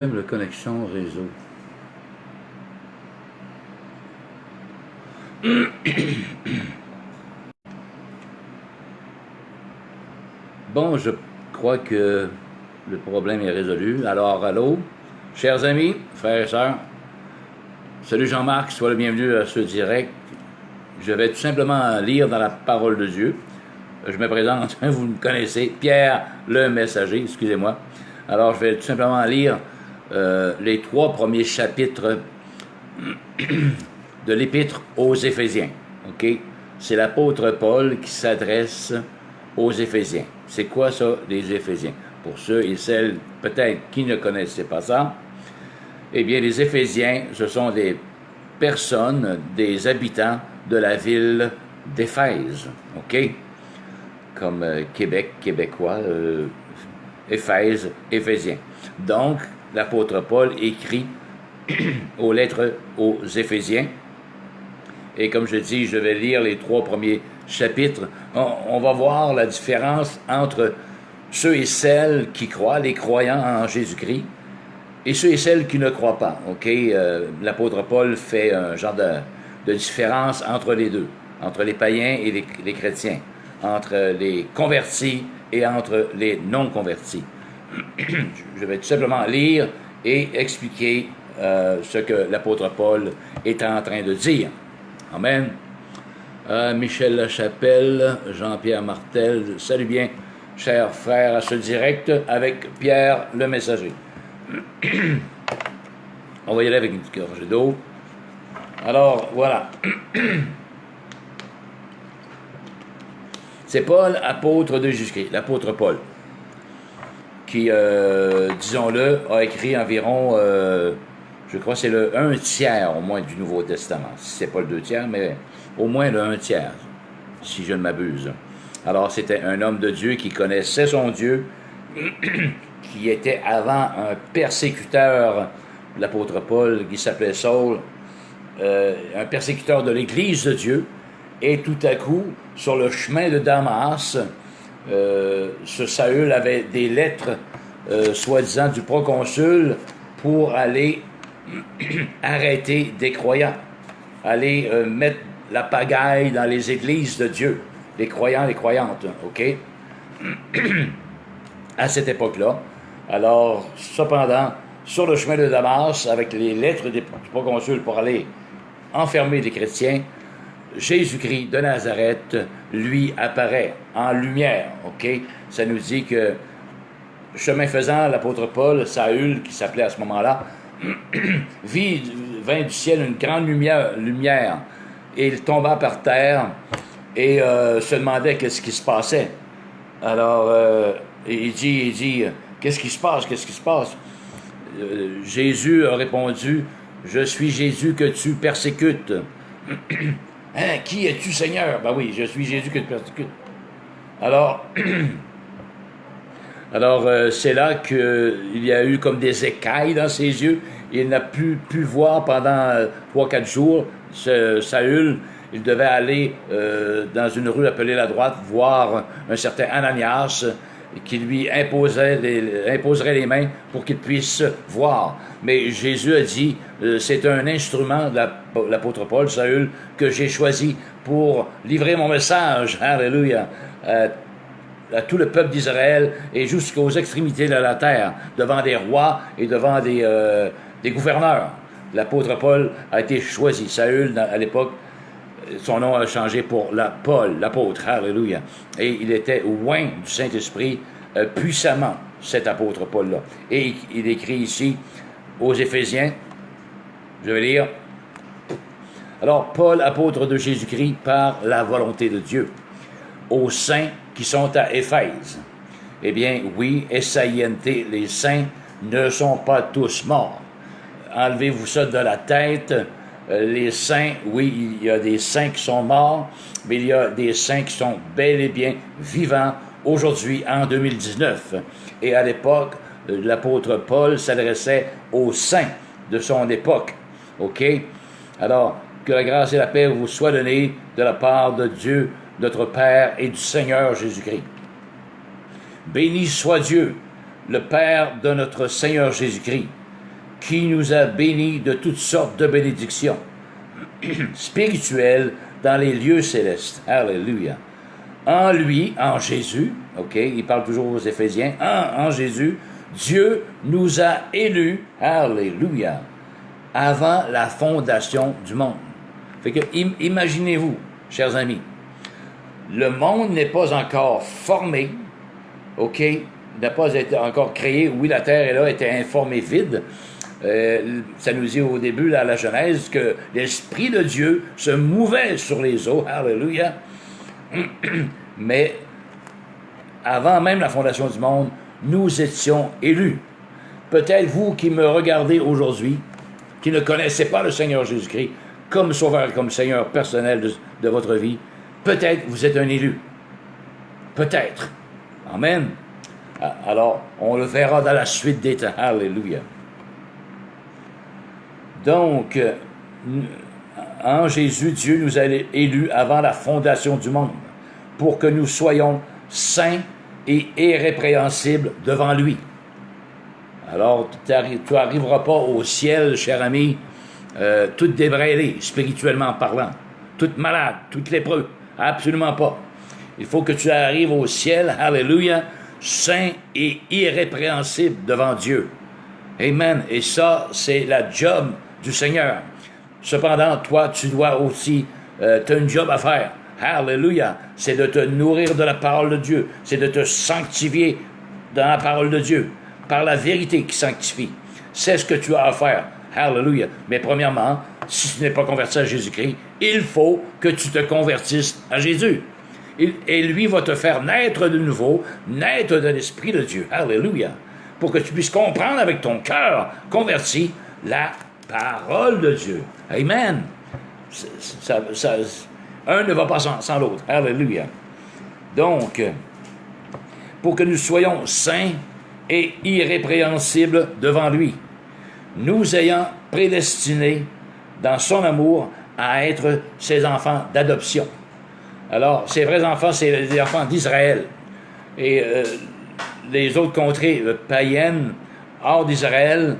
De connexion réseau. Bon, je crois que le problème est résolu. Alors, allô, chers amis, frères et sœurs, salut Jean-Marc, sois le bienvenu à ce direct. Je vais tout simplement lire dans la parole de Dieu. Je me présente, vous me connaissez, Pierre le messager, excusez-moi. Alors, je vais tout simplement lire les 3 premiers chapitres de l'Épître aux Éphésiens. OK? C'est l'apôtre Paul qui s'adresse aux Éphésiens. C'est quoi ça, les Éphésiens? Pour ceux et celles peut-être qui ne connaissaient pas ça, eh bien, les Éphésiens, ce sont des personnes, des habitants de la ville d'Éphèse. OK? Comme Québec, Québécois, Éphèse, Éphésiens. Donc, l'apôtre Paul écrit aux lettres aux Éphésiens. Et comme je dis, je vais lire les 3 premiers chapitres. On va voir la différence entre ceux et celles qui croient, les croyants en Jésus-Christ, et ceux et celles qui ne croient pas. OK? L'apôtre Paul fait un genre de différence entre les deux, entre les païens et les chrétiens, entre les convertis et entre les non-convertis. Je vais tout simplement lire et expliquer ce que l'apôtre Paul est en train de dire. Amen. Michel Lachapelle, Jean-Pierre Martel, salut bien, chers frères, à ce direct avec Pierre le messager. On va y aller avec une petite gorgée d'eau. Alors, voilà. C'est Paul, apôtre de Jésus-Christ, l'apôtre Paul, qui, disons-le, a écrit environ, je crois que c'est le 1/3 au moins du Nouveau Testament. Si c'est pas le 2/3, mais au moins le 1/3, si je ne m'abuse. Alors, c'était un homme de Dieu qui connaissait son Dieu, qui était avant un persécuteur, l'apôtre Paul, qui s'appelait Saul, un persécuteur de l'Église de Dieu, et tout à coup, sur le chemin de Damas, ce Saül avait des lettres, soi-disant, du proconsul pour aller arrêter des croyants, aller mettre la pagaille dans les églises de Dieu, les croyants, les croyantes, OK? À cette époque-là. Alors, cependant, sur le chemin de Damas, avec les lettres du proconsul pour aller enfermer les chrétiens, Jésus-Christ de Nazareth, lui, apparaît en lumière, OK? Ça nous dit que, chemin faisant, l'apôtre Paul, Saül, qui s'appelait à ce moment-là, vint du ciel une grande lumière, et il tomba par terre et se demandait qu'est-ce qui se passait. Alors, il dit, qu'est-ce qui se passe, qu'est-ce qui se passe? Jésus a répondu, je suis Jésus que tu persécutes. Hein, qui es-tu, Seigneur? Ben oui, je suis Jésus que tu persécutes. Alors, c'est là qu'il y a eu comme des écailles dans ses yeux. Il n'a pu voir pendant 3-4 jours. Saül, il devait aller dans une rue appelée la droite, voir un certain Ananias qui lui imposerait les mains pour qu'il puisse voir. Mais Jésus a dit, c'est un instrument de l'apôtre Paul, Saül, que j'ai choisi pour livrer mon message, alléluia, à tout le peuple d'Israël et jusqu'aux extrémités de la terre, devant des rois et devant des gouverneurs. L'apôtre Paul a été choisi. Saül, à l'époque, son nom a changé pour Paul, l'apôtre, alléluia. Et il était oint du Saint-Esprit puissamment, cet apôtre Paul-là. Et il écrit ici aux Éphésiens, je vais lire. Alors, Paul, apôtre de Jésus-Christ, par la volonté de Dieu, aux saints qui sont à Éphèse. Eh bien, oui, S-A-I-N-T, les saints ne sont pas tous morts. Enlevez-vous ça de la tête. Les saints, oui, il y a des saints qui sont morts, mais il y a des saints qui sont bel et bien vivants aujourd'hui, en 2019. Et à l'époque, l'apôtre Paul s'adressait aux saints de son époque. OK? Alors, que la grâce et la paix vous soient données de la part de Dieu, notre Père et du Seigneur Jésus-Christ. Béni soit Dieu, le Père de notre Seigneur Jésus-Christ, qui nous a bénis de toutes sortes de bénédictions spirituelles dans les lieux célestes. Alléluia. En lui, en Jésus, OK, il parle toujours aux Éphésiens, en Jésus, Dieu nous a élus, alléluia, avant la fondation du monde. Fait que, imaginez-vous, chers amis, le monde n'est pas encore formé, OK, n'a pas été encore créé. Oui, la terre est là, était informée vide. Ça nous dit au début, là, à la Genèse, que l'Esprit de Dieu se mouvait sur les eaux, alléluia. Mais avant même la fondation du monde, nous étions élus. Peut-être vous qui me regardez aujourd'hui, qui ne connaissez pas le Seigneur Jésus-Christ comme Sauveur, comme Seigneur personnel de votre vie, peut-être vous êtes un élu. Peut-être. Amen. Alors, on le verra dans la suite des temps. Alléluia. Donc, en Jésus, Dieu nous a élus avant la fondation du monde pour que nous soyons saints et irrépréhensibles devant lui. Alors, tu n'arriveras pas au ciel, cher ami, tout débraillé, spirituellement parlant, tout malade, tout lépreux. Absolument pas. Il faut que tu arrives au ciel, alléluia, saint et irrépréhensible devant Dieu. Amen. Et ça, c'est la job du Seigneur. Cependant, toi, tu dois aussi, tu as une job à faire. Alléluia. C'est de te nourrir de la parole de Dieu. C'est de te sanctifier dans la parole de Dieu, par la vérité qui sanctifie. C'est ce que tu as à faire. Alléluia. Mais premièrement, si tu n'es pas converti à Jésus-Christ, il faut que tu te convertisses à Jésus. Et lui va te faire naître de nouveau, naître de l'Esprit de Dieu. Alléluia. Pour que tu puisses comprendre avec ton cœur converti la parole de Dieu. Amen. Un ne va pas sans l'autre. Alléluia. Donc, pour que nous soyons saints et irrépréhensibles devant lui, nous ayant prédestinés dans son amour à être ses enfants d'adoption. Alors, ces vrais enfants, c'est les enfants d'Israël. Et les autres contrées païennes, hors d'Israël,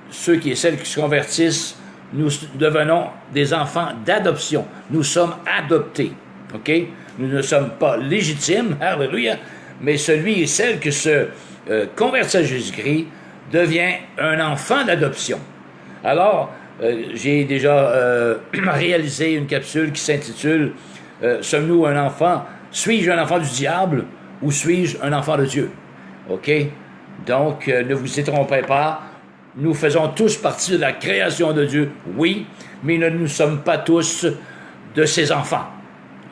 celles qui se convertissent, nous devenons des enfants d'adoption. Nous sommes adoptés. OK? Nous ne sommes pas légitimes, alléluia, mais celui et celle qui se convertit à Jésus-Christ devient un enfant d'adoption. Alors, j'ai déjà réalisé une capsule qui s'intitule Sommes-nous un enfant? Suis-je un enfant du diable ou suis-je un enfant de Dieu? OK? Donc, ne vous y trompez pas. Nous faisons tous partie de la création de Dieu, oui, mais nous ne sommes pas tous de ses enfants.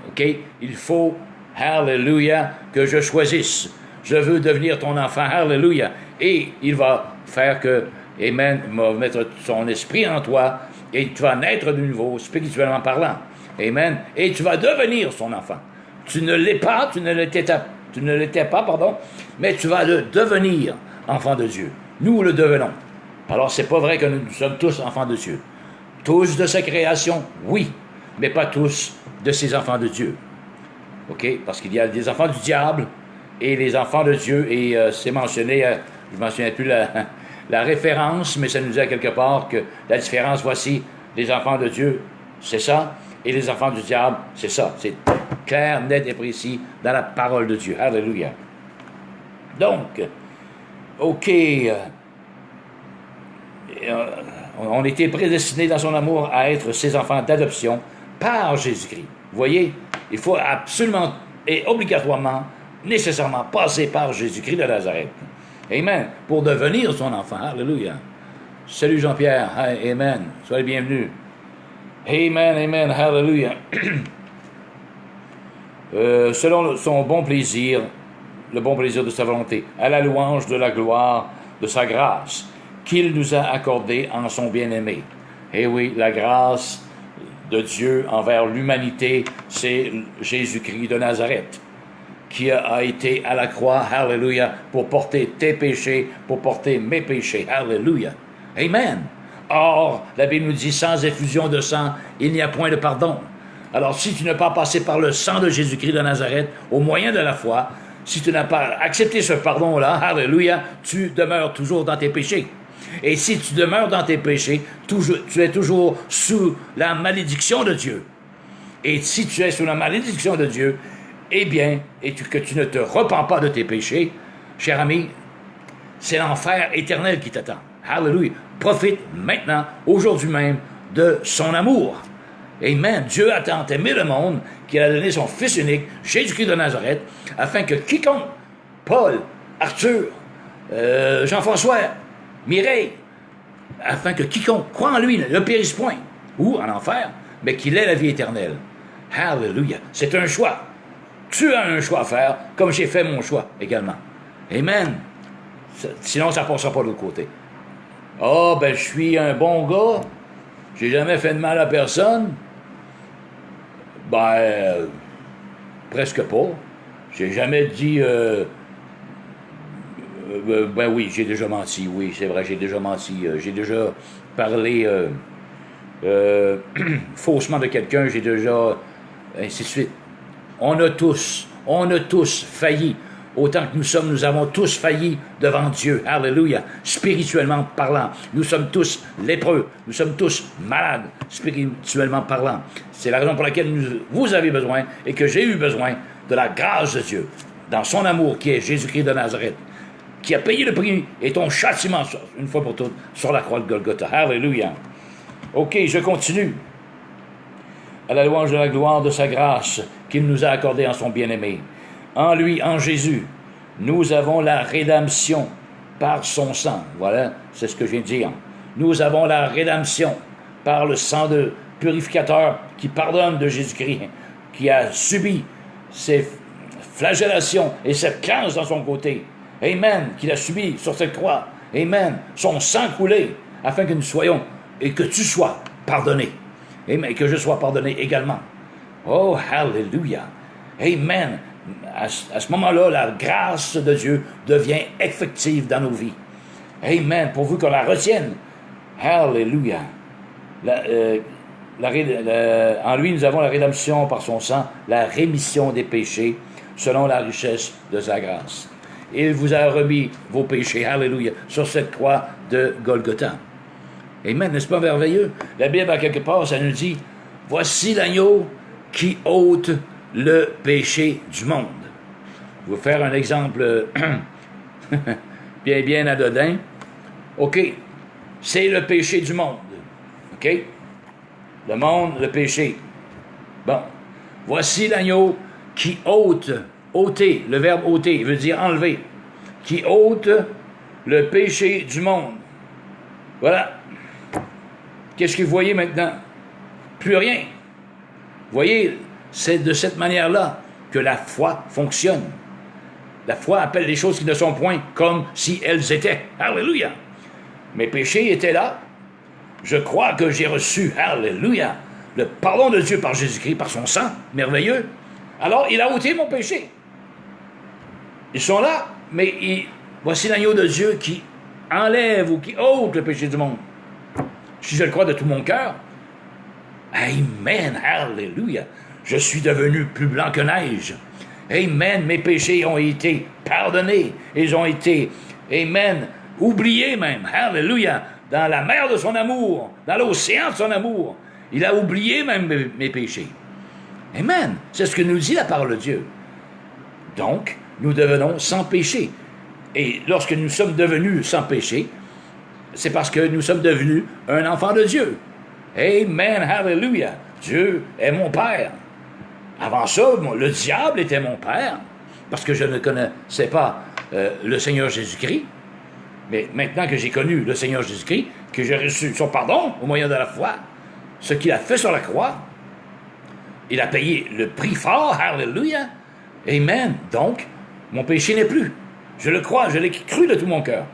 OK? Il faut, hallelujah, que je choisisse. Je veux devenir ton enfant, hallelujah. Et il va faire que, amen, il va mettre son esprit en toi et tu vas naître de nouveau, spirituellement parlant. Amen. Et tu vas devenir son enfant. Tu ne l'es pas, tu ne l'étais pas, mais tu vas le devenir enfant de Dieu. Nous le devenons. Alors, c'est pas vrai que nous sommes tous enfants de Dieu. Tous de sa création, oui, mais pas tous de ses enfants de Dieu. OK? Parce qu'il y a des enfants du diable et les enfants de Dieu, et c'est mentionné, je ne me souviens plus la référence, mais ça nous dit à quelque part que la différence, voici, les enfants de Dieu, c'est ça, et les enfants du diable, c'est ça. C'est clair, net et précis dans la parole de Dieu. Alléluia. Donc, OK, on était prédestinés dans son amour à être ses enfants d'adoption par Jésus-Christ. Vous voyez, il faut absolument et obligatoirement, nécessairement passer par Jésus-Christ de Nazareth. Amen. Pour devenir son enfant. Alléluia. Salut Jean-Pierre. Amen. Soyez bienvenus. Amen, amen, hallelujah. Selon son bon plaisir, le bon plaisir de sa volonté, à la louange de la gloire de sa grâce, qu'il nous a accordée en son bien-aimé. Eh oui, la grâce de Dieu envers l'humanité, c'est Jésus-Christ de Nazareth, qui a été à la croix, hallelujah, pour porter tes péchés, pour porter mes péchés, hallelujah. Amen. Or, la Bible nous dit, sans effusion de sang, il n'y a point de pardon. Alors, si tu n'as pas passé par le sang de Jésus-Christ de Nazareth, au moyen de la foi, si tu n'as pas accepté ce pardon-là, alléluia, tu demeures toujours dans tes péchés. Et si tu demeures dans tes péchés, tu es toujours sous la malédiction de Dieu. Et si tu es sous la malédiction de Dieu, eh bien, que tu ne te repens pas de tes péchés, cher ami, c'est l'enfer éternel qui t'attend. Alléluia. Profite maintenant, aujourd'hui même, de son amour. Amen. Dieu a tant aimé le monde qu'il a donné son Fils unique, Jésus-Christ de Nazareth, afin que quiconque, Paul, Arthur, Jean-François, Mireille, afin que quiconque croit en lui ne périsse point, ou en enfer, mais qu'il ait la vie éternelle. Alléluia. C'est un choix. Tu as un choix à faire, comme j'ai fait mon choix également. Amen. Sinon, ça ne passera pas de l'autre côté. Ah, ben, je suis un bon gars. J'ai jamais fait de mal à personne. Ben, presque pas. J'ai jamais dit... ben oui, j'ai déjà menti. Oui, c'est vrai, j'ai déjà menti. J'ai déjà parlé faussement de quelqu'un. J'ai déjà... ainsi de suite. On a tous failli. Autant que nous avons tous failli devant Dieu. Alléluia. Spirituellement parlant. Nous sommes tous lépreux. Nous sommes tous malades, spirituellement parlant. C'est la raison pour laquelle vous avez besoin et que j'ai eu besoin de la grâce de Dieu. Dans son amour qui est Jésus-Christ de Nazareth. Qui a payé le prix et ton châtiment une fois pour toutes sur la croix de Golgotha. Alléluia. OK, je continue. À la louange de la gloire de sa grâce qu'il nous a accordée en son bien-aimé. En lui, en Jésus, nous avons la rédemption par son sang. Voilà, c'est ce que je viens de dire. Nous avons la rédemption par le sang de purificateur qui pardonne de Jésus-Christ, qui a subi ses flagellations et cette crasse dans son côté. Amen, qu'il a subi sur cette croix. Amen, son sang coulé, afin que nous soyons et que tu sois pardonné. Amen, et que je sois pardonné également. Oh, hallelujah. Amen. À ce moment-là, la grâce de Dieu devient effective dans nos vies. Amen. Pourvu qu'on la retienne. Hallelujah. En lui, nous avons la rédemption par son sang, la rémission des péchés, selon la richesse de sa grâce. Il vous a remis vos péchés. Hallelujah. Sur cette croix de Golgotha. Amen. N'est-ce pas merveilleux? La Bible, à quelque part, ça nous dit, voici l'agneau qui ôte le péché du monde. Je vais vous faire un exemple bien anodin. OK, c'est le péché du monde. OK? Le monde, le péché. Bon, voici l'agneau qui ôte, ôter, le verbe ôter veut dire enlever, qui ôte le péché du monde. Voilà. Qu'est-ce que vous voyez maintenant? Plus rien. Vous voyez, c'est de cette manière-là que la foi fonctionne. La foi appelle les choses qui ne sont point comme si elles étaient. Alléluia! Mes péchés étaient là. Je crois que j'ai reçu, alléluia, le pardon de Dieu par Jésus-Christ, par son sang, merveilleux. Alors, il a ôté mon péché. Ils sont là, mais voici l'agneau de Dieu qui enlève ou qui ôte le péché du monde. Si je le crois de tout mon cœur, amen, alléluia. Je suis devenu plus blanc que neige. Amen. Mes péchés ont été pardonnés. Ils ont été, amen, oubliés même. Alléluia. Dans la mer de son amour, dans l'océan de son amour. Il a oublié même mes péchés. Amen. C'est ce que nous dit la parole de Dieu. Donc, nous devenons sans péché. Et lorsque nous sommes devenus sans péché, c'est parce que nous sommes devenus un enfant de Dieu. Amen. Alléluia. Dieu est mon Père. Avant ça, le diable était mon père, parce que je ne connaissais pas le Seigneur Jésus-Christ. Mais maintenant que j'ai connu le Seigneur Jésus-Christ, que j'ai reçu son pardon au moyen de la foi, ce qu'il a fait sur la croix, il a payé le prix fort, hallelujah, amen. Donc, mon péché n'est plus. Je le crois, je l'ai cru de tout mon cœur.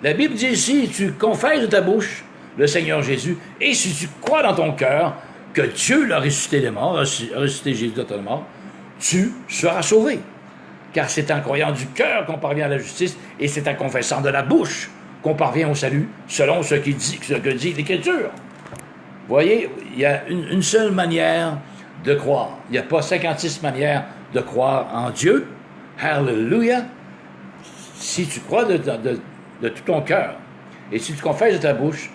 La Bible dit ici, tu confesses de ta bouche le Seigneur Jésus, et si tu crois dans ton cœur que Dieu l'a ressuscité des morts, a ressuscité Jésus de la mort, tu seras sauvé. Car c'est en croyant du cœur qu'on parvient à la justice, et c'est en confessant de la bouche qu'on parvient au salut, selon ce que dit l'Écriture. Vous voyez, il y a une seule manière de croire. Il n'y a pas 56 manières de croire en Dieu. Hallelujah! Si tu crois de tout ton cœur, Et si tu confesses de ta bouche,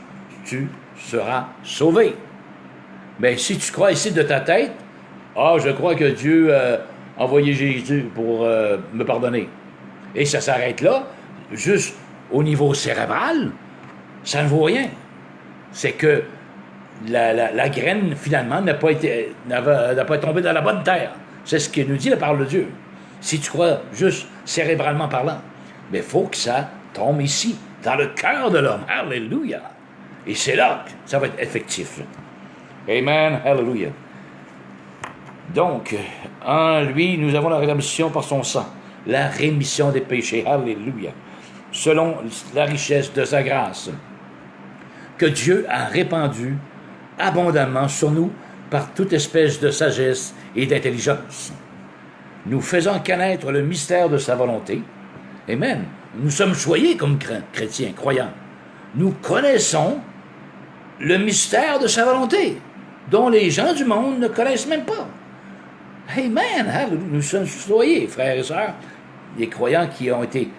tu seras sauvé. Mais si tu crois ici de ta tête, ah, je crois que Dieu a envoyé Jésus pour me pardonner. Et ça s'arrête là, juste au niveau cérébral, ça ne vaut rien. C'est que la graine, finalement, n'a pas été tombée dans la bonne terre. C'est ce que nous dit la parole de Dieu. Si tu crois juste cérébralement parlant, mais il faut que ça tombe ici, dans le cœur de l'homme. Alléluia. Et c'est là que ça va être effectif. Amen. Alléluia. Donc, en lui, nous avons la rédemption par son sang, la rémission des péchés. Alléluia. Selon la richesse de sa grâce, que Dieu a répandue abondamment sur nous par toute espèce de sagesse et d'intelligence. Nous faisons connaître le mystère de sa volonté. Amen. Nous sommes choyés comme chrétiens, croyants. Nous connaissons le mystère de sa volonté, dont les gens du monde ne connaissent même pas. Amen. Nous sommes choyés, frères et sœurs, des croyants qui ont été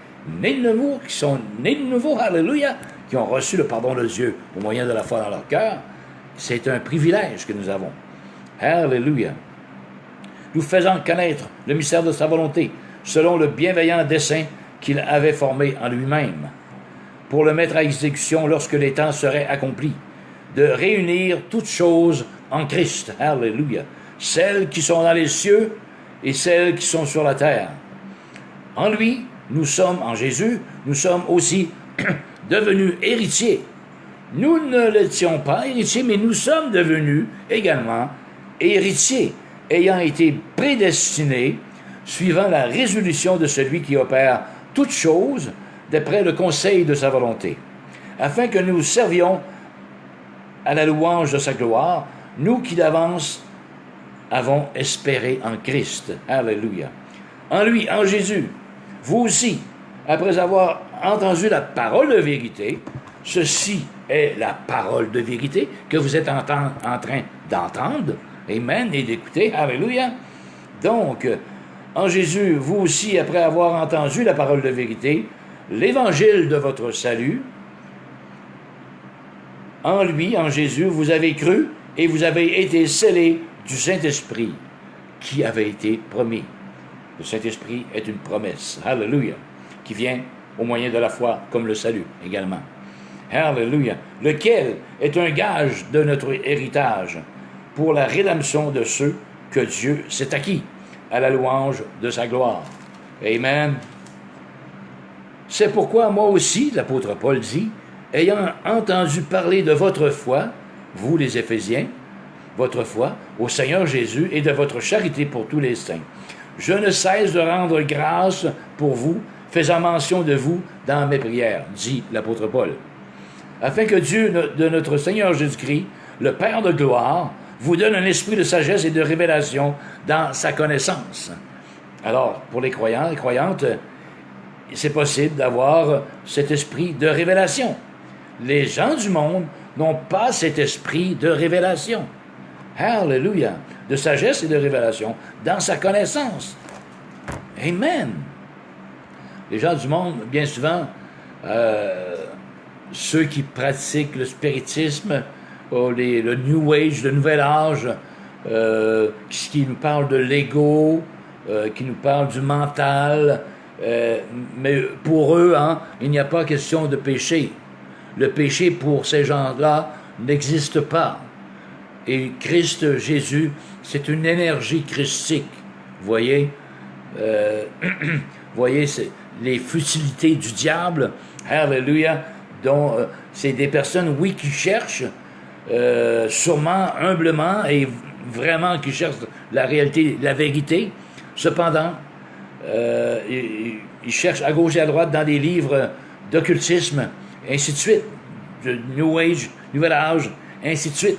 nés de nouveau, qui sont nés de nouveau, alléluia, qui ont reçu le pardon de Dieu au moyen de la foi dans leur cœur. C'est un privilège que nous avons. Alléluia. Nous faisons connaître le mystère de sa volonté, selon le bienveillant dessein qu'il avait formé en lui-même, pour le mettre à exécution lorsque les temps seraient accomplis, de réunir toutes choses en Christ. Alléluia. Celles qui sont dans les cieux et celles qui sont sur la terre. En lui, nous sommes, en Jésus, nous sommes aussi devenus héritiers. Nous ne l'étions pas héritiers, mais nous sommes devenus également héritiers, ayant été prédestinés, suivant la résolution de celui qui opère toutes choses d'après le conseil de sa volonté, afin que nous servions à la louange de sa gloire, nous qui d'avance avons espéré en Christ. Alléluia. En lui, en Jésus, vous aussi, après avoir entendu la parole de vérité, ceci est la parole de vérité que vous êtes en train d'entendre, amen, et d'écouter, alléluia. Donc, en Jésus, vous aussi, après avoir entendu la parole de vérité, l'évangile de votre salut, en lui, en Jésus, vous avez cru et vous avez été scellés du Saint-Esprit qui avait été promis. Le Saint-Esprit est une promesse, alléluia, qui vient au moyen de la foi comme le salut également. Alléluia, lequel est un gage de notre héritage pour la rédemption de ceux que Dieu s'est acquis à la louange de sa gloire. Amen. C'est pourquoi moi aussi, l'apôtre Paul dit, ayant entendu parler de votre foi, vous les Éphésiens, votre foi au Seigneur Jésus et de votre charité pour tous les saints, je ne cesse de rendre grâce pour vous, faisant mention de vous dans mes prières, dit l'apôtre Paul, afin que Dieu de notre Seigneur Jésus-Christ, le Père de gloire, vous donne un esprit de sagesse et de révélation dans sa connaissance. Alors, pour les croyants et croyantes, c'est possible d'avoir cet esprit de révélation. Les gens du monde n'ont pas cet esprit de révélation. Alléluia! De sagesse et de révélation dans sa connaissance. Amen! Les gens du monde, bien souvent, ceux qui pratiquent le spiritisme, le New Age, le Nouvel Âge, qui nous parlent de l'ego, qui nous parlent du mental, mais pour eux, il n'y a pas question de péché. Le péché pour ces gens-là n'existe pas. Et Christ Jésus, c'est une énergie christique. Vous voyez, voyez les futilités du diable, alléluia, dont c'est des personnes, oui, qui cherchent, sûrement, humblement, et vraiment qui cherchent la réalité, la vérité. Cependant, ils cherchent à gauche et à droite dans des livres d'occultisme, ainsi de suite, de New Age, Nouvel Âge, ainsi de suite.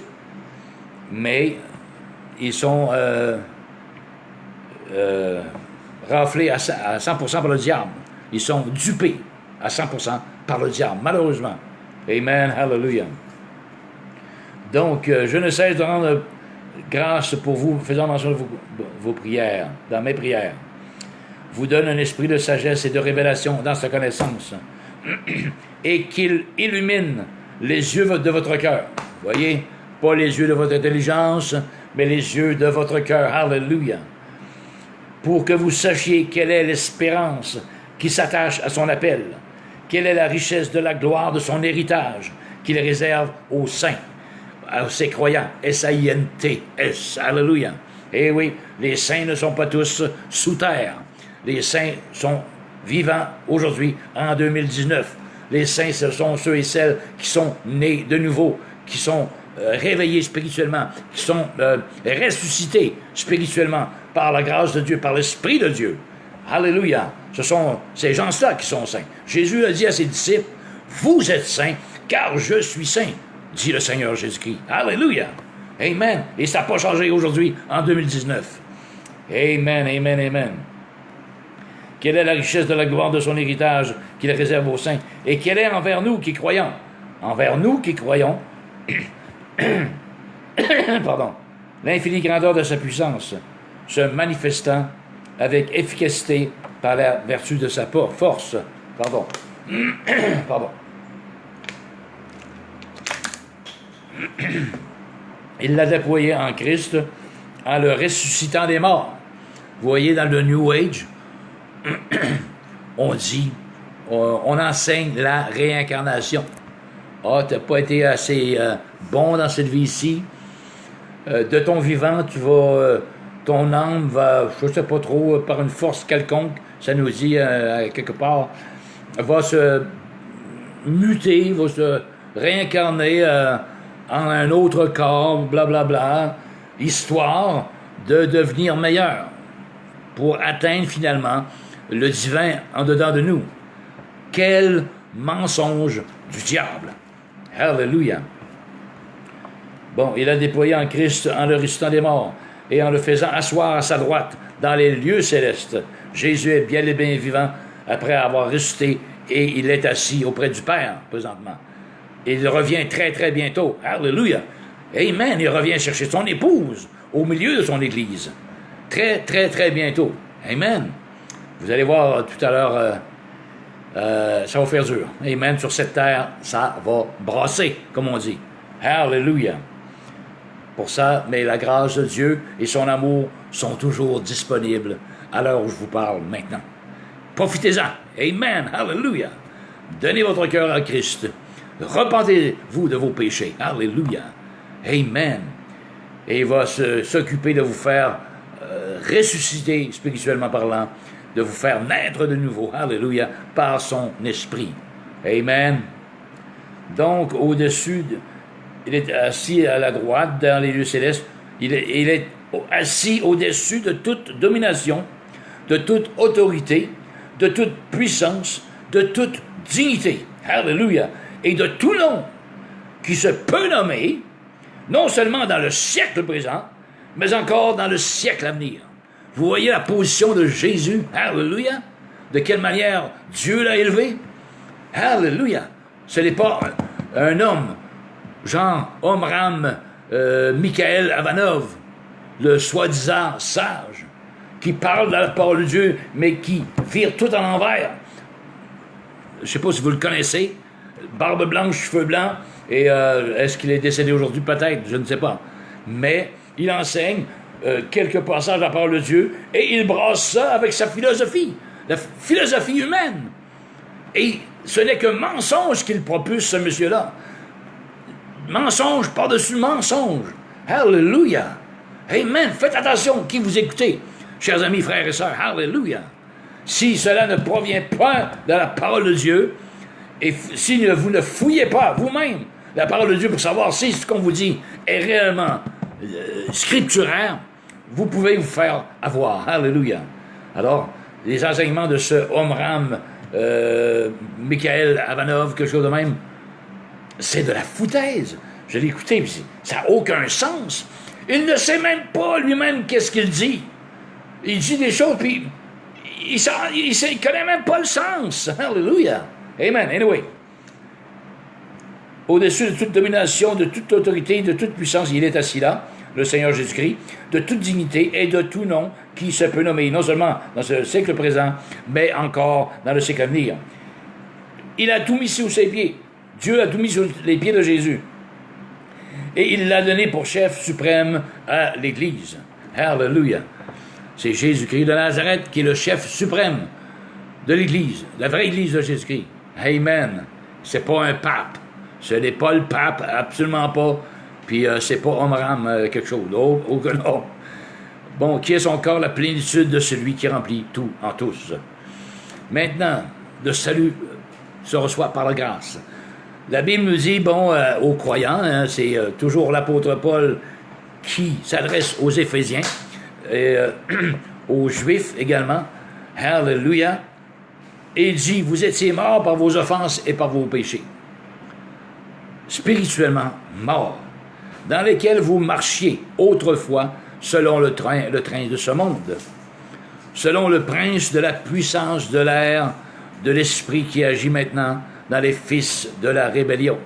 Mais ils sont raflés à 100% par le diable. Ils sont dupés à 100% par le diable, malheureusement. Amen, hallelujah. Donc, je ne cesse de rendre grâce pour vous, faisant mention de vos prières, dans mes prières. Vous donne un esprit de sagesse et de révélation dans sa connaissance, et qu'il illumine les yeux de votre cœur. Voyez, pas les yeux de votre intelligence, mais les yeux de votre cœur. Alléluia. Pour que vous sachiez quelle est l'espérance qui s'attache à son appel, quelle est la richesse de la gloire de son héritage qu'il réserve aux saints, à ses croyants. S-A-I-N-T-S. Alléluia. Eh oui, les saints ne sont pas tous sous terre. Les saints sont vivants aujourd'hui, en 2019. Les saints, ce sont ceux et celles qui sont nés de nouveau, qui sont réveillés spirituellement, qui sont ressuscités spirituellement par la grâce de Dieu, par l'Esprit de Dieu. Alléluia. Ce sont ces gens-là qui sont saints. Jésus a dit à ses disciples, « Vous êtes saints, car je suis saint, dit le Seigneur Jésus-Christ. » Alléluia. Amen. Et ça n'a pas changé aujourd'hui, en 2019. Amen, amen, amen. Quelle est la richesse de la gloire de son héritage qu'il réserve aux saints? Et quelle est envers nous qui croyons? Envers nous qui croyons, pardon, l'infinie grandeur de sa puissance, se manifestant avec efficacité par la vertu de sa force. Pardon. Pardon. Il l'a déployé en Christ en le ressuscitant des morts. Vous voyez, dans le New Age, on dit, on enseigne la réincarnation. Ah, tu n'as pas été assez bon dans cette vie-ci. De ton vivant, ton âme va, je ne sais pas trop, par une force quelconque, ça nous dit quelque part, va se muter, va se réincarner en un autre corps, blablabla, histoire de devenir meilleur pour atteindre finalement le divin en dedans de nous. Quel mensonge du diable! Alléluia! Bon, il a déployé en Christ en le ressuscitant des morts et en le faisant asseoir à sa droite dans les lieux célestes. Jésus est bien et bien vivant après avoir ressuscité et il est assis auprès du Père présentement. Il revient très, très bientôt. Alléluia! Amen! Il revient chercher son épouse au milieu de son Église. Très, très, très bientôt. Amen! Vous allez voir tout à l'heure, ça va faire dur. Amen! Sur cette terre, ça va brasser, comme on dit. Alléluia! Pour ça, mais la grâce de Dieu et son amour sont toujours disponibles à l'heure où je vous parle maintenant. Profitez-en. Amen. Alléluia. Donnez votre cœur à Christ. Repentez-vous de vos péchés. Alléluia. Amen. Et il va s'occuper de vous faire ressusciter, spirituellement parlant, de vous faire naître de nouveau. Alléluia. Par son esprit. Amen. Donc, au-dessus, il est assis à la droite dans les lieux célestes. Il est assis au-dessus de toute domination, de toute autorité, de toute puissance, de toute dignité. Alléluia. Et de tout nom qui se peut nommer, non seulement dans le siècle présent, mais encore dans le siècle à venir. Vous voyez la position de Jésus. Alléluia. De quelle manière Dieu l'a élevé. Alléluia. Ce n'est pas un homme, genre Omram Mikhaël Avanov, le soi-disant sage, qui parle de la parole de Dieu, mais qui vire tout à l'envers. Je ne sais pas si vous le connaissez. Barbe blanche, cheveux blancs, et est-ce qu'il est décédé aujourd'hui? Peut-être, je ne sais pas. Mais il enseigne quelques passages de la parole de Dieu, et il brasse ça avec sa philosophie, la philosophie humaine. Et ce n'est que mensonge qu'il propulse, ce monsieur-là. Mensonge par-dessus mensonge. Alléluia. Amen. Faites attention qui vous écoutez, chers amis, frères et sœurs. Alléluia. Si cela ne provient pas de la parole de Dieu, et si vous ne fouillez pas vous-même la parole de Dieu pour savoir si ce qu'on vous dit est réellement scripturaire, vous pouvez vous faire avoir. Alléluia. Alors, les enseignements de ce Omram Mikhaël Avanov, quelque chose de même, c'est de la foutaise. Je l'ai écouté, puis ça n'a aucun sens. Il ne sait même pas lui-même qu'est-ce qu'il dit. Il dit des choses, puis il ne connaît même pas le sens. Alléluia. Amen. Anyway. Au-dessus de toute domination, de toute autorité, de toute puissance, il est assis là, le Seigneur Jésus-Christ, de toute dignité et de tout nom qui se peut nommer, non seulement dans ce siècle présent, mais encore dans le siècle à venir. il a tout mis sous ses pieds. Dieu a tout mis sous les pieds de Jésus. Et il l'a donné pour chef suprême à l'Église. Hallelujah. C'est Jésus-Christ de Nazareth qui est le chef suprême de l'Église, la vraie Église de Jésus-Christ. Amen. C'est pas un pape. Ce n'est pas le pape, absolument pas. Puis c'est pas Omram quelque chose. Oh, que non. Bon, qui est son corps, la plénitude de celui qui remplit tout en tous. Maintenant, le salut se reçoit par la grâce. La Bible nous dit, bon, aux croyants, hein, c'est toujours l'apôtre Paul qui s'adresse aux Éphésiens, et aux Juifs également. Hallelujah. Et il dit, vous étiez morts par vos offenses et par vos péchés. Spirituellement morts, dans lesquels vous marchiez autrefois selon le train de ce monde, selon le prince de la puissance de l'air, de l'esprit qui agit maintenant dans les fils de la rébellion.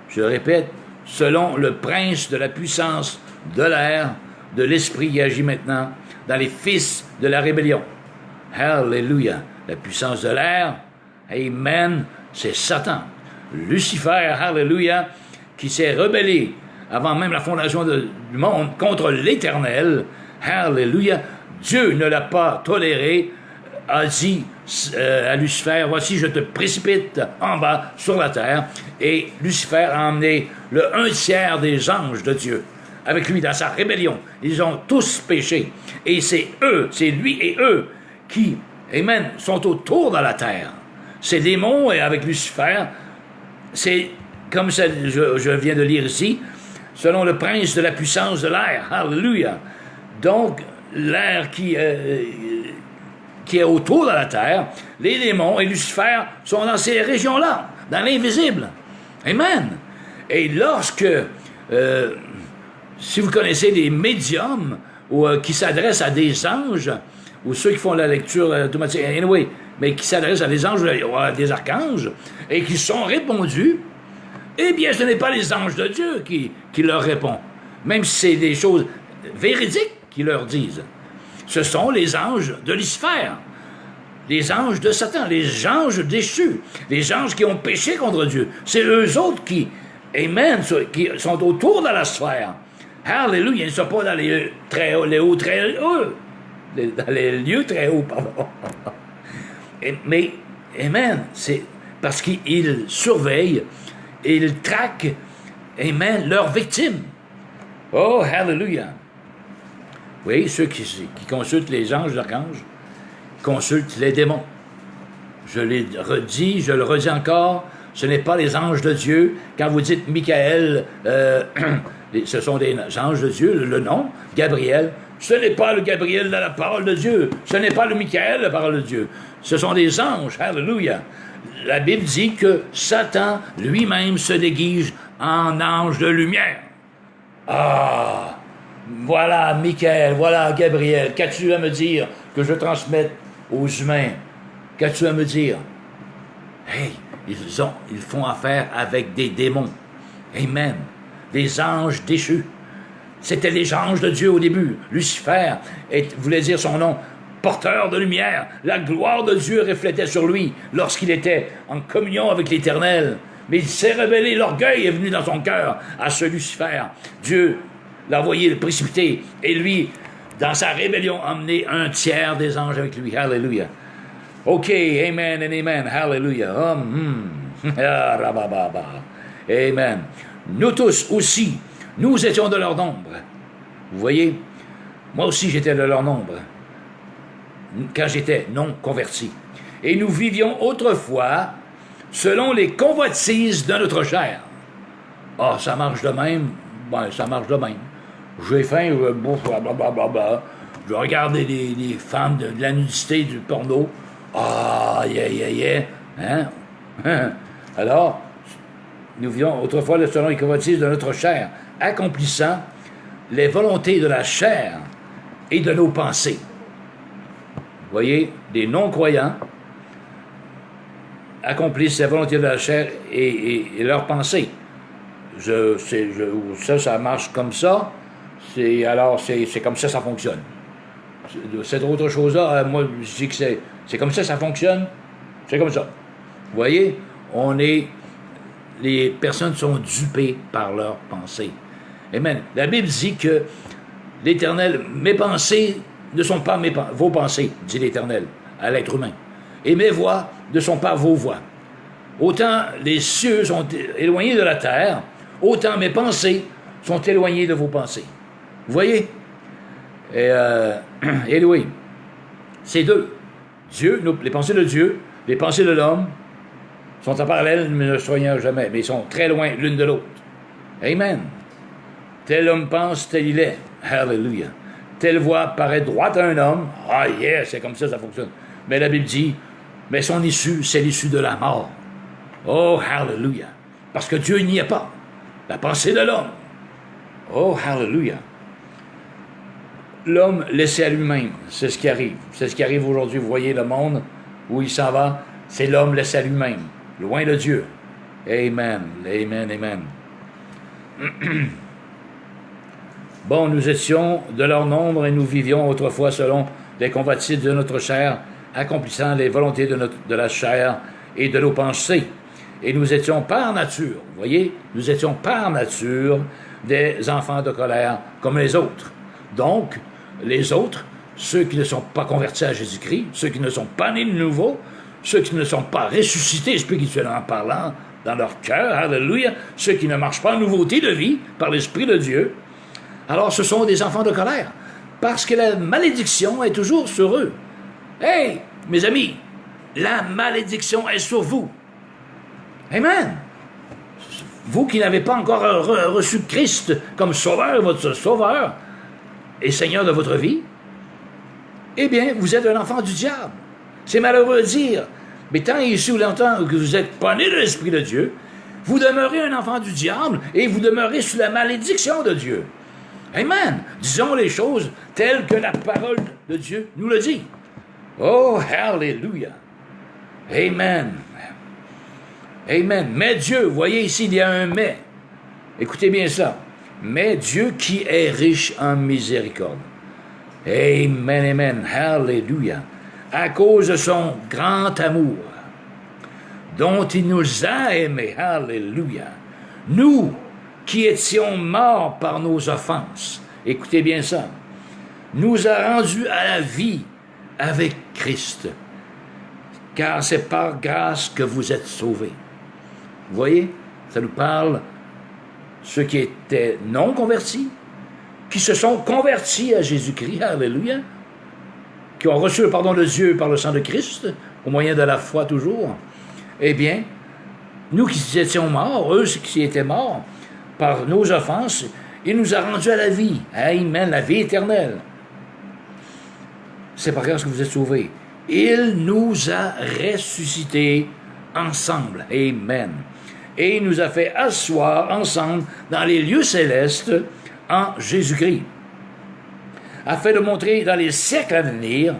Je répète, selon le prince de la puissance de l'air, de l'esprit qui agit maintenant dans les fils de la rébellion. Hallelujah. La puissance de l'air, amen, c'est Satan. Lucifer, hallelujah, qui s'est rebellé avant même la fondation du monde contre l'Éternel. Hallelujah. Dieu ne l'a pas toléré, a dit à Lucifer, voici, je te précipite en bas sur la terre. Et Lucifer a emmené le 1/3 des anges de Dieu avec lui dans sa rébellion. Ils ont tous péché. Et c'est eux, c'est lui et eux qui, amen, sont autour de la terre. Ces démons, et avec Lucifer, c'est comme ça, je viens de lire ici, selon le prince de la puissance de l'air. Hallelujah. Donc, l'air qui est autour de la terre, les démons et Lucifer sont dans ces régions-là, dans l'invisible. Amen. Et lorsque, si vous connaissez des médiums qui s'adressent à des anges, ou ceux qui font la lecture automatique, anyway, mais qui s'adressent à des anges ou à des archanges, et qui sont répondus, eh bien, ce n'est pas les anges de Dieu qui leur répondent, même si c'est des choses véridiques qu'ils leur disent. Ce sont les anges de Lucifer, les anges de Satan, les anges déchus, les anges qui ont péché contre Dieu. C'est eux autres qui, amen, qui sont autour de la sphère. Hallelujah, ils ne sont pas dans les très hauts, les hauts très hauts, dans les lieux très hauts, pardon. Mais, amen, c'est parce qu'ils surveillent et ils traquent, amen, leurs victimes. Oh, hallelujah. Oui, ceux qui consultent les anges, les archanges, consultent les démons. Je l'ai redit, je le redis encore, ce n'est pas les anges de Dieu. Quand vous dites Michael, ce sont des anges de Dieu, le nom, Gabriel, ce n'est pas le Gabriel de la parole de Dieu, ce n'est pas le Michael de la parole de Dieu, ce sont des anges, hallelujah. La Bible dit que Satan lui-même se déguise en ange de lumière. Ah! Voilà, Michael, voilà, Gabriel, qu'as-tu à me dire que je transmette aux humains? Qu'as-tu à me dire? Hey, ils font affaire avec des démons. Amen. Des anges déchus. C'était les anges de Dieu au début. Lucifer voulait dire son nom, porteur de lumière. La gloire de Dieu reflétait sur lui lorsqu'il était en communion avec l'Éternel. Mais il s'est rebellé, l'orgueil est venu dans son cœur à ce Lucifer. Dieu l'a envoyé le précipiter, et lui, dans sa rébellion, a emmené 1/3 des anges avec lui. Hallelujah. OK, amen and amen. Hallelujah. Amen. Nous tous aussi, nous étions de leur nombre. Vous voyez, moi aussi j'étais de leur nombre, quand j'étais non converti. Et nous vivions autrefois selon les convoitises de notre chair. Ah, ça marche de même? Ben, ça marche de même. J'ai faim, je bouffe, blablabla. Je regarde les femmes de la nudité, du porno. Ah, yeah. Hein? Alors, nous vivions autrefois selon les convoitises de notre chair, accomplissant les volontés de la chair et de nos pensées. Vous voyez, des non-croyants accomplissent les volontés de la chair et leurs pensées. Ça marche comme ça. C'est comme ça fonctionne. Cette autre chose-là, moi, je dis que c'est comme ça fonctionne. C'est comme ça. Vous voyez? les personnes sont dupées par leurs pensées. Amen. La Bible dit que l'Éternel, mes pensées ne sont pas vos pensées, dit l'Éternel à l'être humain. Et mes voix ne sont pas vos voix. Autant les cieux sont éloignés de la terre, autant mes pensées sont éloignées de vos pensées. Vous voyez? Et oui, c'est deux. Dieu, les pensées de Dieu, les pensées de l'homme sont en parallèle, mais ne se rejoignent jamais, mais ils sont très loin l'une de l'autre. Amen. Tel homme pense, tel il est. Hallelujah. Telle voix paraît droite à un homme. Ah, yeah, c'est comme ça fonctionne. Mais la Bible dit, mais son issue, c'est l'issue de la mort. Oh, hallelujah. Parce que Dieu n'y est pas. La pensée de l'homme. Oh, hallelujah. L'homme laissé à lui-même, c'est ce qui arrive. C'est ce qui arrive aujourd'hui. Vous voyez le monde où il s'en va, c'est l'homme laissé à lui-même, loin de Dieu. Amen, amen, amen. Bon, nous étions de leur nombre et nous vivions autrefois selon les convoitises de notre chair, accomplissant les volontés de la chair et de nos pensées. Et nous étions par nature, vous voyez, nous étions par nature des enfants de colère comme les autres. Donc, les autres, ceux qui ne sont pas convertis à Jésus-Christ, ceux qui ne sont pas nés de nouveau, ceux qui ne sont pas ressuscités spirituellement parlant dans leur cœur, alléluia, ceux qui ne marchent pas en nouveauté de vie par l'Esprit de Dieu, alors ce sont des enfants de colère, parce que la malédiction est toujours sur eux. Hey, mes amis, la malédiction est sur vous. Amen. Vous qui n'avez pas encore reçu Christ comme sauveur, votre sauveur et Seigneur de votre vie, eh bien, vous êtes un enfant du diable. C'est malheureux à dire, mais tant et si longtemps que vous n'êtes pas né de l'Esprit de Dieu, vous demeurez un enfant du diable et vous demeurez sous la malédiction de Dieu. Amen. Disons les choses telles que la parole de Dieu nous le dit. Oh, hallelujah. Amen. Amen. Mais Dieu, vous voyez ici, il y a un mais. Écoutez bien ça. Mais Dieu qui est riche en miséricorde. Amen, amen. Hallelujah. À cause de son grand amour, dont il nous a aimés. Hallelujah. Nous, qui étions morts par nos offenses, écoutez bien ça, nous a rendus à la vie avec Christ, car c'est par grâce que vous êtes sauvés. Vous voyez, ça nous parle ceux qui étaient non convertis, qui se sont convertis à Jésus-Christ, alléluia, qui ont reçu le pardon de Dieu par le sang de Christ, au moyen de la foi toujours. Eh bien, nous qui étions morts, eux qui étaient morts, par nos offenses, il nous a rendus à la vie. Amen, la vie éternelle. C'est par grâce que vous êtes sauvés. Il nous a ressuscités ensemble. Amen. Et il nous a fait asseoir ensemble dans les lieux célestes en Jésus-Christ, afin de montrer dans les siècles à venir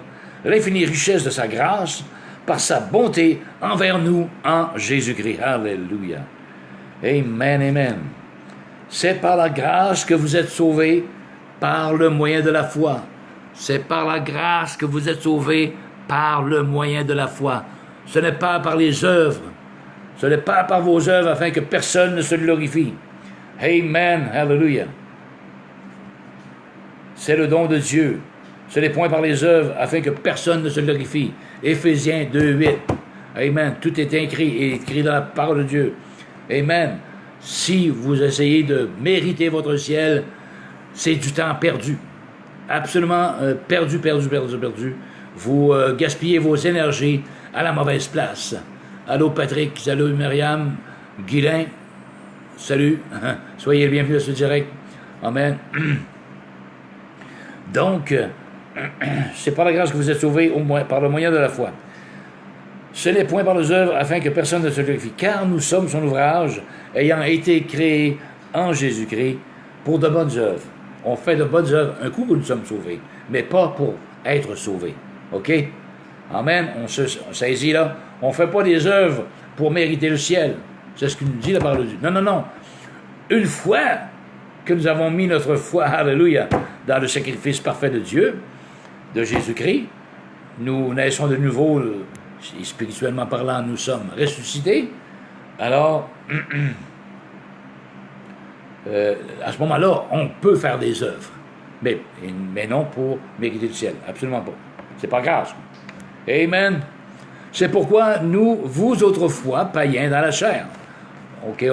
l'infinie richesse de sa grâce par sa bonté envers nous en Jésus-Christ. Alléluia. Amen, amen. C'est par la grâce que vous êtes sauvés par le moyen de la foi. C'est par la grâce que vous êtes sauvés par le moyen de la foi. Ce n'est pas par les œuvres. Ce n'est pas par vos œuvres afin que personne ne se glorifie. Amen. Hallelujah. C'est le don de Dieu. Ce n'est point par les œuvres afin que personne ne se glorifie. Éphésiens 2:8. Amen. Tout est écrit dans la parole de Dieu. Amen. Si vous essayez de mériter votre ciel, c'est du temps perdu. Absolument perdu. Vous gaspillez vos énergies à la mauvaise place. Allô Patrick, salut Myriam, Guilain, salut, soyez le bienvenu à ce direct. Amen. Donc, c'est par la grâce que vous êtes sauvés par le moyen de la foi. Ce n'est point par les œuvres afin que personne ne se glorifie, car nous sommes son ouvrage, ayant été créés en Jésus-Christ pour de bonnes œuvres. On fait de bonnes œuvres un coup où nous sommes sauvés, mais pas pour être sauvés. OK? Amen. On se saisit là. On ne fait pas des œuvres pour mériter le ciel. C'est ce que nous dit la parole de Dieu. Non. Une fois que nous avons mis notre foi, alléluia, dans le sacrifice parfait de Dieu, de Jésus-Christ, nous naissons de nouveau, spirituellement parlant, nous sommes ressuscités. Alors, à ce moment-là, on peut faire des œuvres, mais non pour mériter le ciel, absolument pas. C'est pas grave. Amen. C'est pourquoi nous, vous autrefois, païens dans la chair, OK,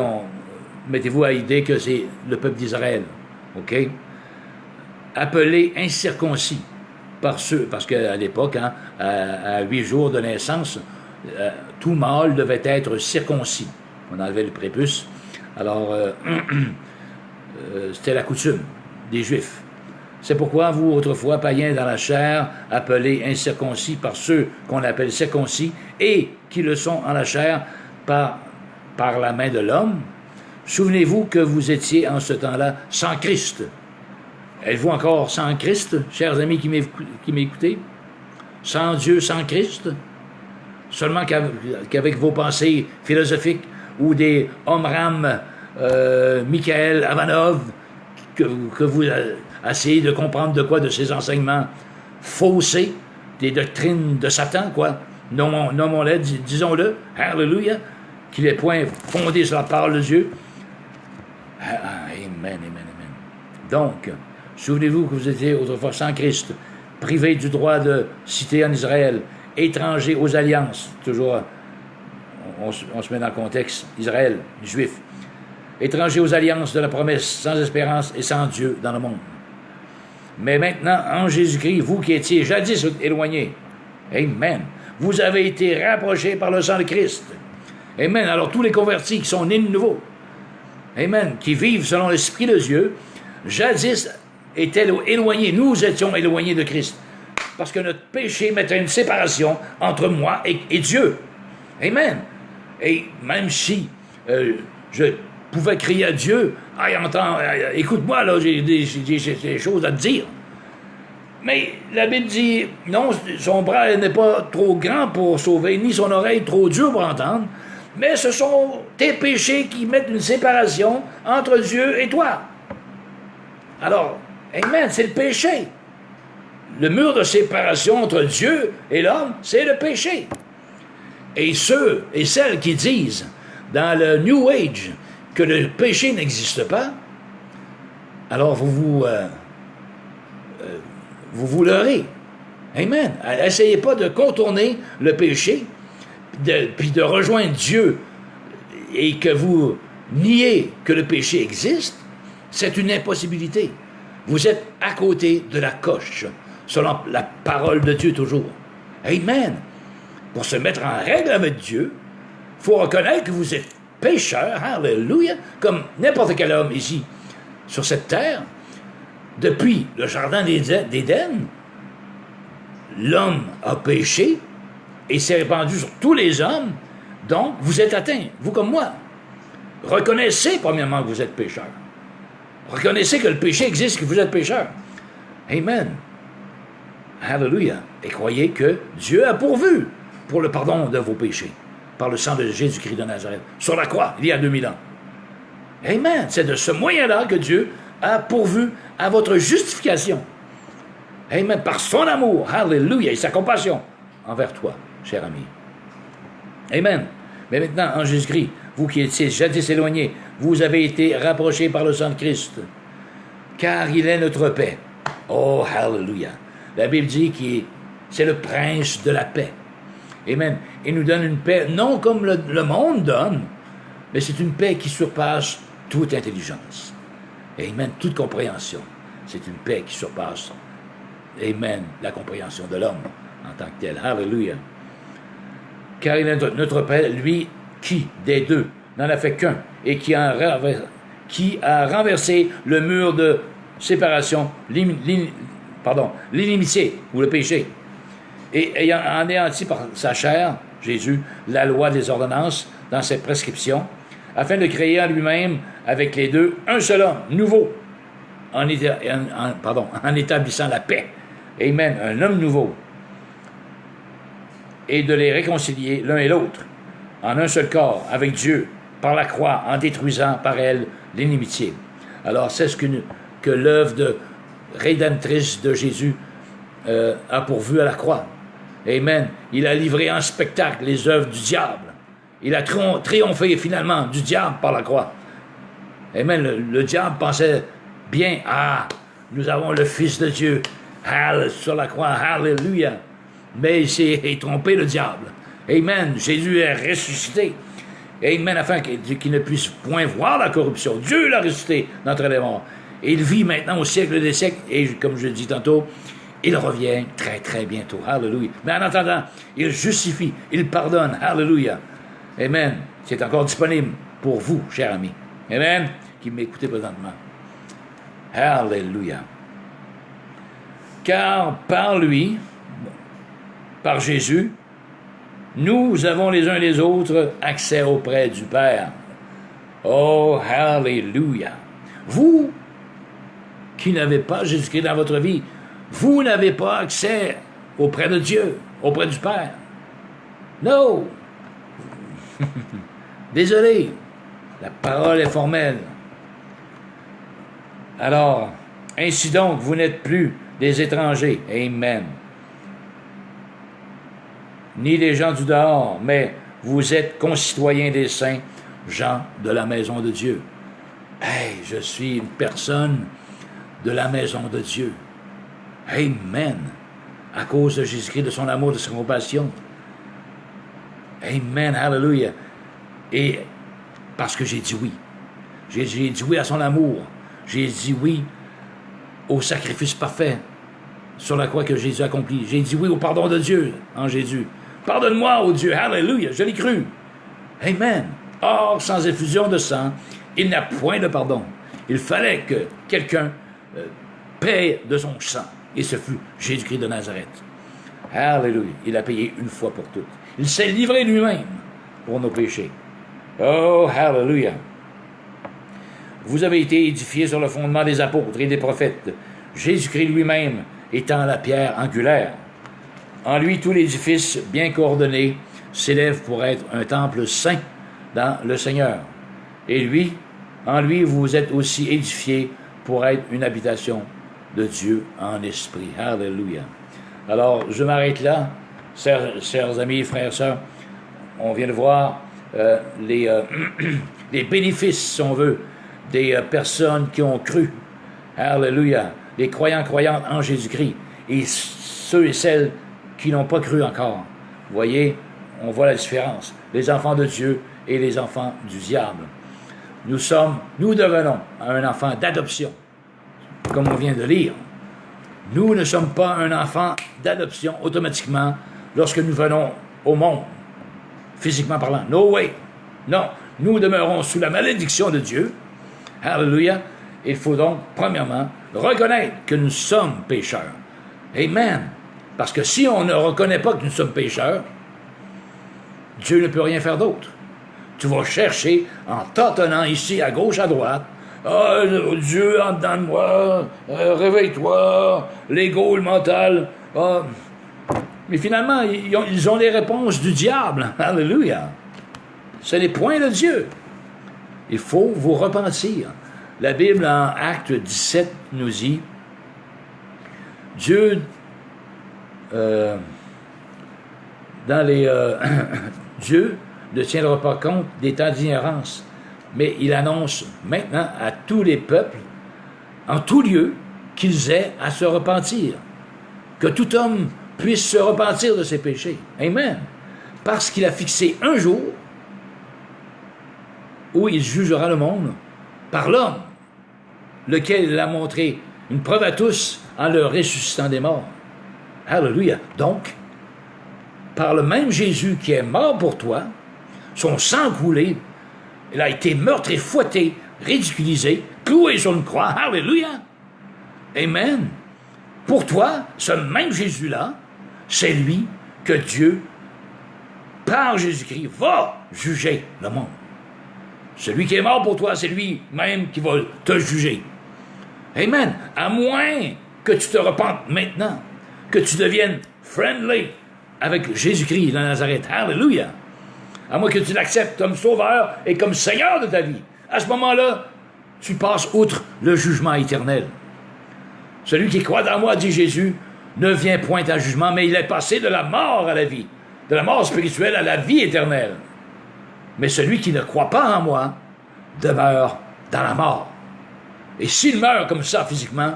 mettez-vous à l'idée que c'est le peuple d'Israël, OK, appelés incirconcis par ceux, parce qu'à l'époque, hein, à 8 jours de naissance, tout mâle devait être circoncis. On enlevait le prépuce. Alors, c'était la coutume des Juifs. C'est pourquoi vous, autrefois, païens dans la chair, appelés incirconcis par ceux qu'on appelle circoncis, et qui le sont en la chair par la main de l'homme, souvenez-vous que vous étiez en ce temps-là sans Christ. Êtes-vous encore sans Christ, chers amis qui m'écoutez? Sans Dieu, sans Christ? Seulement qu'avec vos pensées philosophiques ou des Omram, Michael Avanov, que vous essayez de comprendre de quoi de ces enseignements faussés, des doctrines de Satan, quoi. Nommons-les, disons-le, Alléluia, qu'il est point fondé sur la parole de Dieu. Amen, amen, amen. Donc, souvenez-vous que vous étiez autrefois sans Christ, privés du droit de cité en Israël, étrangers aux alliances, toujours, on se met dans le contexte, Israël, juif, étrangers aux alliances de la promesse, sans espérance et sans Dieu dans le monde. Mais maintenant, en Jésus-Christ, vous qui étiez jadis éloignés, amen, vous avez été rapprochés par le sang de Christ. Amen. Alors tous les convertis qui sont nés de nouveau, amen, qui vivent selon l'Esprit de Dieu, jadis étaient éloignés. Nous étions éloignés de Christ. Parce que notre péché mettait une séparation entre moi et Dieu. Amen. Et même si je pouvais crier à Dieu, « Hey, écoute-moi, là, j'ai des choses à te dire. » Mais la Bible dit, non, son bras n'est pas trop grand pour sauver, ni son oreille trop dure pour entendre, mais ce sont tes péchés qui mettent une séparation entre Dieu et toi. Alors, amen, c'est le péché. Le mur de séparation entre Dieu et l'homme, c'est le péché. Et ceux et celles qui disent dans le New Age que le péché n'existe pas, alors vous leurrez. Amen. Essayez pas de contourner le péché, puis de rejoindre Dieu et que vous niez que le péché existe. C'est une impossibilité. Vous êtes à côté de la coche, selon la parole de Dieu toujours. Amen. Pour se mettre en règle avec Dieu, il faut reconnaître que vous êtes pécheur, alléluia, comme n'importe quel homme ici, sur cette terre. Depuis le jardin d'Éden, l'homme a péché et s'est répandu sur tous les hommes, donc vous êtes atteints, vous comme moi. Reconnaissez premièrement que vous êtes pécheur. Reconnaissez que le péché existe, que vous êtes pécheur. Amen. Alléluia. Et croyez que Dieu a pourvu pour le pardon de vos péchés, par le sang de Jésus-Christ de Nazareth, sur la croix, il y a 2000 ans. Amen. C'est de ce moyen-là que Dieu a pourvu à votre justification. Amen. Par son amour, alléluia, et sa compassion envers toi, cher ami. Amen. Mais maintenant, en Jésus-Christ, vous qui étiez jadis éloignés, vous avez été rapprochés par le sang de Christ, car il est notre paix. Oh, alléluia. La Bible dit que c'est le prince de la paix. Amen. Il nous donne une paix, non comme le monde donne, mais c'est une paix qui surpasse toute intelligence. Amen. Toute compréhension. C'est une paix qui surpasse, amen, la compréhension de l'homme en tant que tel. Alléluia. Car il est notre paix, lui qui, des deux, n'en a fait qu'un, et qui a renversé le mur de séparation, l'inimitié ou le péché, et ayant anéanti par sa chair, Jésus, la loi des ordonnances dans ses prescriptions, afin de créer en lui-même, avec les deux, un seul homme, nouveau, en établissant la paix. Amen, un homme nouveau. Et de les réconcilier l'un et l'autre, en un seul corps, avec Dieu, par la croix, en détruisant par elle l'inimitié. Alors, c'est ce que l'œuvre de rédemptrice de Jésus a pourvu à la croix. Amen. Il a livré en spectacle les œuvres du diable. Il a triomphé finalement du diable par la croix. Amen. Le diable pensait bien, ah, nous avons le Fils de Dieu sur la croix, alléluia. Mais il s'est trompé, le diable. Amen. Jésus est ressuscité. Amen, afin qu'il ne puisse point voir la corruption. Dieu l'a ressuscité d'entre les morts. Et il vit maintenant au siècle des siècles. Et comme je le dis tantôt, il revient très, très bientôt. Alléluia. Mais en attendant, il justifie, il pardonne. Alléluia. Amen. C'est encore disponible pour vous, chers amis. Amen. Qui m'écoutez présentement. Alléluia. Car par lui, par Jésus, nous avons les uns les autres accès auprès du Père. Oh, alléluia. Vous qui n'avez pas Jésus-Christ dans votre vie, vous n'avez pas accès auprès de Dieu, auprès du Père. Non. Désolé, la parole est formelle. Alors, ainsi donc, vous n'êtes plus des étrangers. Amen. Ni des gens du dehors, mais vous êtes concitoyens des saints, gens de la maison de Dieu. Hey, je suis une personne de la maison de Dieu. Amen. À cause de Jésus-Christ, de son amour, de sa compassion. Amen. Hallelujah. Et parce que j'ai dit oui. J'ai dit oui à son amour. J'ai dit oui au sacrifice parfait sur la croix que Jésus a accompli. J'ai dit oui au pardon de Dieu en Jésus. Pardonne-moi, ô Dieu, alléluia, je l'ai cru. Amen. Or, sans effusion de sang, il n'y a point de pardon. Il fallait que quelqu'un paye de son sang. Et ce fut Jésus-Christ de Nazareth. Alléluia. Il a payé une fois pour toutes. Il s'est livré lui-même pour nos péchés. Oh, alléluia. Vous avez été édifiés sur le fondement des apôtres et des prophètes, Jésus-Christ lui-même étant la pierre angulaire. En lui, tout l'édifice bien coordonné s'élève pour être un temple saint dans le Seigneur. Et lui, en lui, vous êtes aussi édifiés pour être une habitation de Dieu en esprit. Alléluia. Alors, je m'arrête là, chers amis, frères, sœurs. On vient de voir les bénéfices, si on veut, des personnes qui ont cru. Alléluia. Les croyants-croyantes en Jésus-Christ. Et ceux et celles qui n'ont pas cru encore. Vous voyez, on voit la différence. Les enfants de Dieu et les enfants du diable. Nous devenons un enfant d'adoption, comme on vient de lire. Nous ne sommes pas un enfant d'adoption automatiquement lorsque nous venons au monde, physiquement parlant. No way. Non, nous demeurons sous la malédiction de Dieu. Alléluia. Il faut donc, premièrement, reconnaître que nous sommes pécheurs. Amen. Parce que si on ne reconnaît pas que nous sommes pécheurs, Dieu ne peut rien faire d'autre. Tu vas chercher en tâtonnant ici, à gauche, à droite. Ah, Dieu en dedans de moi, réveille-toi, l'ego, le mental. Ah. Mais finalement, ils ont les réponses du diable. Alléluia. Ce n'est point de Dieu. Il faut vous repentir. La Bible, en Acte 17, nous dit, Dieu, Dieu ne tiendra pas compte des temps d'ignorance, mais il annonce maintenant à tous les peuples, en tout lieu, qu'ils aient à se repentir. Que tout homme puisse se repentir de ses péchés. Amen. Parce qu'il a fixé un jour où il jugera le monde par l'homme, lequel il a montré une preuve à tous en le ressuscitant des morts. Alléluia. Donc, par le même Jésus qui est mort pour toi, son sang coulé, il a été meurtri, fouetté, ridiculisé, cloué sur une croix. Alléluia. Amen. Pour toi, ce même Jésus-là, c'est lui que Dieu, par Jésus-Christ, va juger le monde. Celui qui est mort pour toi, c'est lui-même qui va te juger. Amen. À moins que tu te repentes maintenant, que tu deviennes friendly avec Jésus-Christ de Nazareth. Alléluia. À moins que tu l'acceptes comme sauveur et comme Seigneur de ta vie. À ce moment-là, tu passes outre le jugement éternel. Celui qui croit en moi, dit Jésus, ne vient point à jugement, mais il est passé de la mort à la vie, de la mort spirituelle à la vie éternelle. Mais celui qui ne croit pas en moi demeure dans la mort. Et s'il meurt comme ça physiquement,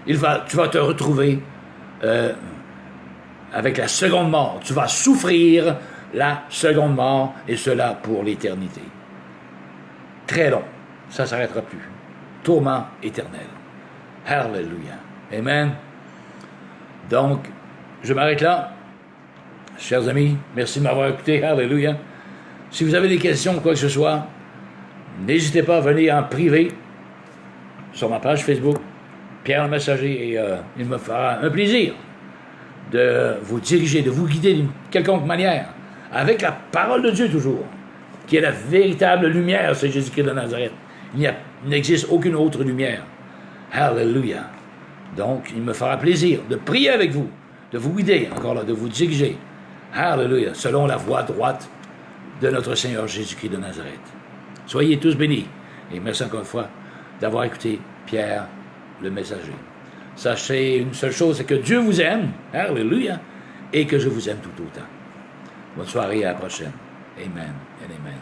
tu vas te retrouver avec la seconde mort. Tu vas souffrir la seconde mort, et cela pour l'éternité. Très long. Ça ne s'arrêtera plus. Tourment éternel. Alléluia. Amen. Donc, je m'arrête là. Chers amis, merci de m'avoir écouté. Alléluia. Si vous avez des questions ou quoi que ce soit, n'hésitez pas à venir en privé sur ma page Facebook, Pierre le Messager, et il me fera un plaisir de vous diriger, de vous guider d'une quelconque manière, avec la parole de Dieu toujours, qui est la véritable lumière, c'est Jésus-Christ de Nazareth. Il n'existe aucune autre lumière. Alléluia. Donc, il me fera plaisir de prier avec vous, de vous guider, encore là, de vous diriger. Alléluia. Selon la voie droite de notre Seigneur Jésus-Christ de Nazareth. Soyez tous bénis. Et merci encore une fois d'avoir écouté Pierre le Messager. Sachez une seule chose, c'est que Dieu vous aime. Alléluia. Et que je vous aime tout autant. Bonne soirée, à la prochaine. Amen and amen.